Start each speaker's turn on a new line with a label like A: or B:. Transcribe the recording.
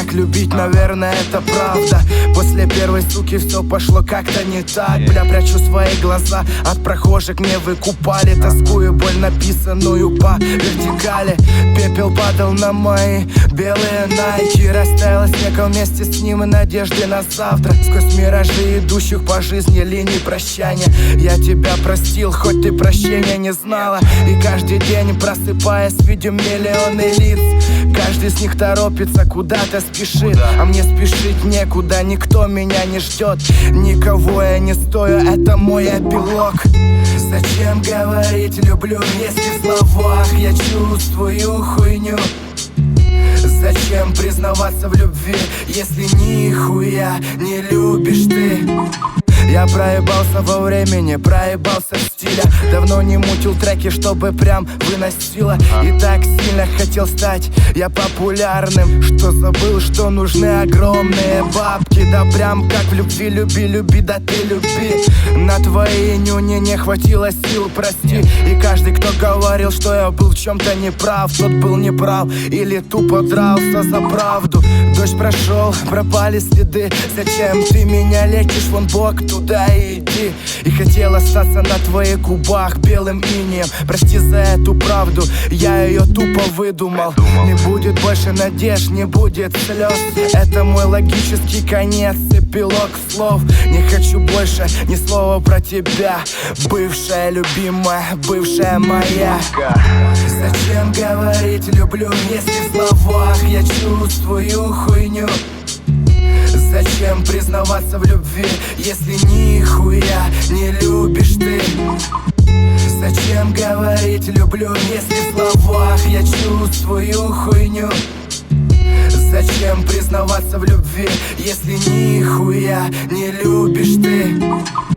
A: так любить, наверное, это правда. После первой суки все пошло как-то не так. Бля, прячу свои глаза от прохожих, не выкупали. Тоскую боль, написанную по вертикали. Пепел падал на мои белые найки. Растаял снег вместе с ним и надежды на завтра. Сквозь миражи идущих по жизни линий прощания. Я тебя простил, хоть ты прощения не знала. И каждый день, просыпаясь, видим миллионы лиц. Каждый из них торопится, куда-то спешит. А мне спешить некуда, никто меня не ждет. Никого я не стою, это мой эпилог. Зачем говорить люблю, если в словах я чувствую хуйню? Зачем признаваться в любви, если нихуя не любишь ты? Я проебался во времени, проебался в стиле. Давно не мутил треки, чтобы прям выносило. И так сильно хотел стать я популярным, что забыл, что нужны огромные бабки. Да прям как в любви, люби, люби, да ты люби. На твои нюни не хватило сил, прости. И каждый, кто говорил, что я был в чем-то неправ, тот был неправ или тупо дрался за правду. Дождь прошел, пропали следы. Зачем ты меня лечишь, вон бок, туда иди. И хотел остаться на твоих губах белым инеем. Прости за эту правду, я ее тупо выдумал. Не будет больше надежд, не будет слез. Это мой логический конец, эпилог слов. Не хочу больше ни слова про тебя, бывшая любимая, бывшая моя. Зачем говорить люблю, если в словах я чувствую хуйню? Зачем признаваться в любви, если нихуя не любишь ты? Зачем говорить люблю, если в словах я чувствую хуйню? Зачем признаваться в любви, если нихуя не любишь ты?